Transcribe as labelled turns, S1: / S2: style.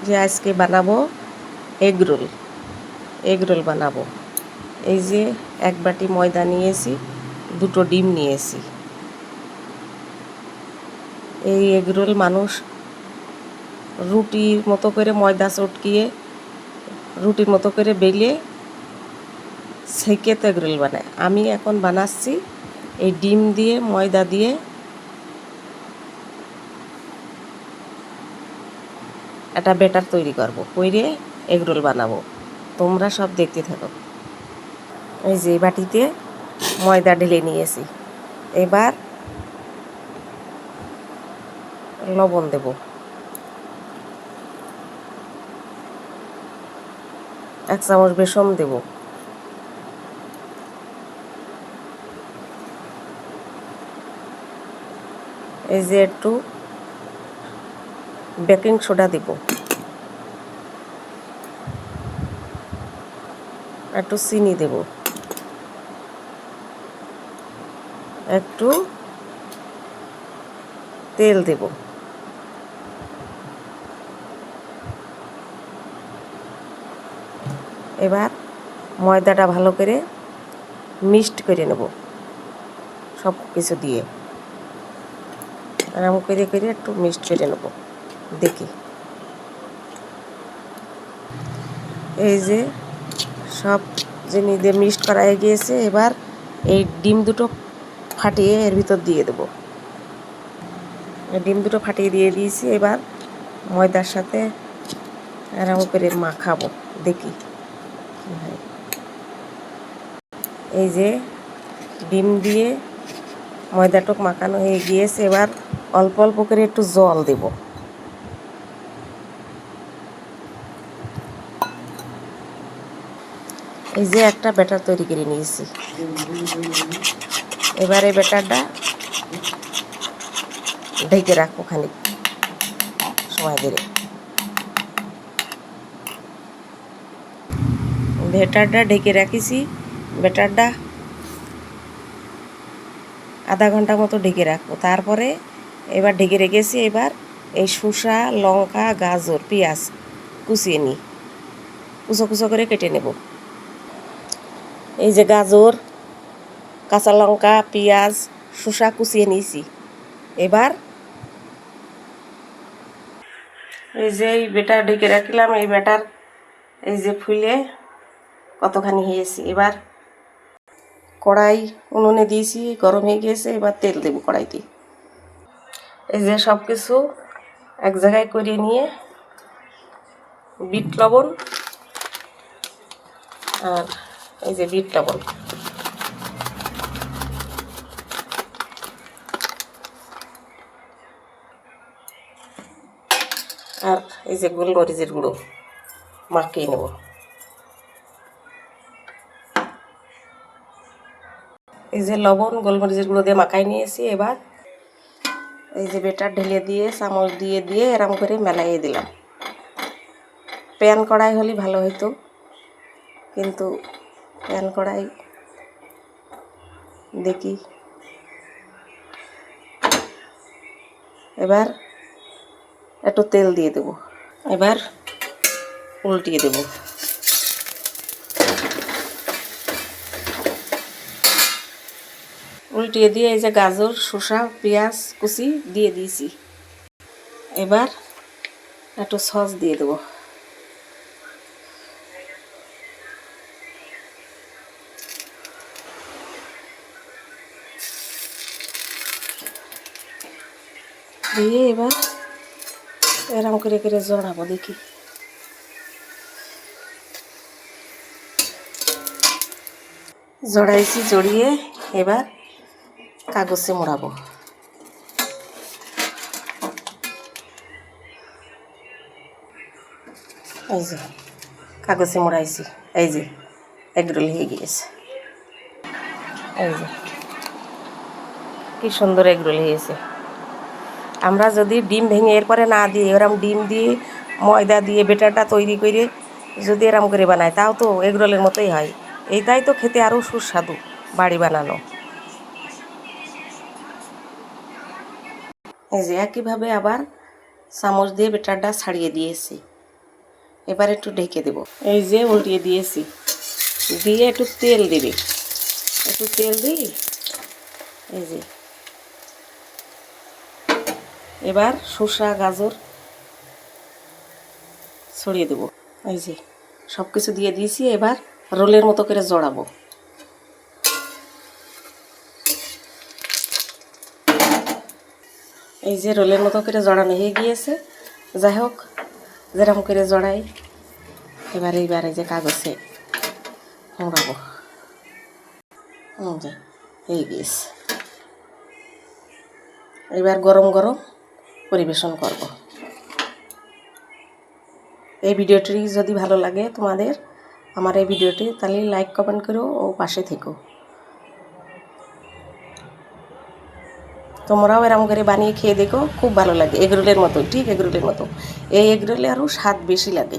S1: যে আজকে বানাবো এগ রোল। এগ রোল বানাবো। এই যে এক বাটি ময়দা নিয়েছি, দুটো ডিম নিয়েছি। এই এগ রোল মানুষ রুটির মতো করে ময়দা চটকিয়ে রুটির মতো করে বেলে সেকে তো এগ রোল বানায়। আমি এখন বানাচ্ছি এই ডিম দিয়ে ময়দা দিয়ে একটা ব্যাটার তৈরি করব, করে এগ রোল বানাবো। তোমরা সব দেখতে থাকো। এই যে বাটিতে ময়দা ঢেলে নিয়েছি, এবার লবণ দেব, এক চামচ বেসন দেব, এই যে একটু বেকিং সোডা দেব, একটু চিনি দেব, একটু তেল দেব। এবার ময়দাটা ভালো করে মিক্সড করে নেব সব কিছু দিয়ে, এরকম করে করে একটু মিক্সড করে নেব। দেখি, এই যে সব জিনিস দিয়ে মিক্সড করা হয়ে গিয়েছে। এবার এই ডিম দুটো ফাটিয়ে এর ভিতর দিয়ে দেব। ডিম দুটো ফাটিয়ে দিয়ে দিয়েছি। এবার ময়দার সাথে এরকম করে মাখাবো, দেখি কী হয়। এই যে ডিম দিয়ে ময়দাটুক মাখানো হয়ে গিয়েছে। এবার অল্প অল্প করে একটু জল দেব। এই যে একটা ব্যাটার তৈরি করে নিয়েছি। এবার এই ব্যাটারটা ঢেকে রাখবো খানিক সময় ধরে। ব্যাটারটা ঢেকে রাখিছি, ব্যাটারটা আধা ঘন্টা মতো ঢেকে রাখবো। তারপরে এবার ঢেকে রেখেছি। এবার এই শসা, লঙ্কা, গাজর, পেঁয়াজ কুচিয়ে নিই, কুচো কুচো করে কেটে নেব। এই যে গাজর, কাঁচা লঙ্কা, পেঁয়াজ, শসা কুচিয়ে নিয়েছি। এবার এই যে এই ব্যাটার ঢেকে রাখলাম, এই ব্যাটার এই যে ফুলে কতখানি হয়েছে। এবার কড়াই উনুনে দিয়েছি, গরম হয়ে গিয়েছে। এবার তেল দেব কড়াইতে। এই যে সব কিছু এক জায়গায় করে নিয়ে বিট লবণ আর এই যে বিট লবণ, আর এই যে গোলমরিচের গুঁড়ো মাখিয়ে নেব। এই যে লবণ গোলমরিচের গুঁড়ো দিয়ে মাখাই নিয়েছি। এবার এই যে ব্যাটার ঢেলে দিয়ে চামচ দিয়ে দিয়ে এরম করে মেলাইয়ে দিলাম। প্যান কড়াই হলে ভালো হতো, কিন্তু প্যান কড়াই দেখি। এবার একটু তেল দিয়ে দেব। এবার উল্টিয়ে দেব। উল্টিয়ে দিয়ে এই যে গাজর, শসা, পেঁয়াজ কুচি দিয়ে দিয়েছি। এবার একটু সস দিয়ে দেব। দিয়ে এবার এরম করে করে জড়াবো, দেখি। জড়াইছি, জড়িয়ে এবার কাগজে মোড়াবো। এই যে কাগজে মোড়াইছি, এই যে এগরোল হয়ে গিয়েছে। এই যে কি সুন্দর এগরোল হয়েছে। আমরা যদি ডিম ভেঙে এরপরে না দিয়ে এরম ডিম দিয়ে ময়দা দিয়ে ব্যাটারটা তৈরি করে যদি এরম করে বানাই, তাও তো এগরোলের মতোই হয়। এইটাই তো খেতে আরও সুস্বাদু বাড়ি বানানো। এই যে একইভাবে আবার চামচ দিয়ে ব্যাটারটা ছাড়িয়ে দিয়েছি। এবার একটু ঢেকে দেব। এই যে উল্টিয়ে দিয়েছি, দিয়ে একটু তেল দিবি, একটু তেল দিই। এই যে এবার শসা গাজর ছড়িয়ে দেবো। এই যে সব কিছু দিয়ে দিয়েছি, এবার রোলের মতো করে জড়াবো। এই যে রোলের মতো করে জড়ানো হয়ে গিয়েছে। যাই হোক, যেরকম করে জড়াই এইবার এই যে কাগজে মোড়াবো। যে হয়ে গিয়েছে, এবার গরম গরম পরিবেশন করব। এই ভিডিওটি যদি ভালো লাগে তোমাদের, আমার এই ভিডিওটি, তাহলে লাইক কমেন্ট করো ও পাশে থেকো। তোমরাও এরকম করে বানিয়ে খেয়ে দেখো, খুব ভালো লাগে। এগরোলের মতো, ঠিক এগরোলের মতো। এই এগরোলে আরও স্বাদ বেশি লাগে।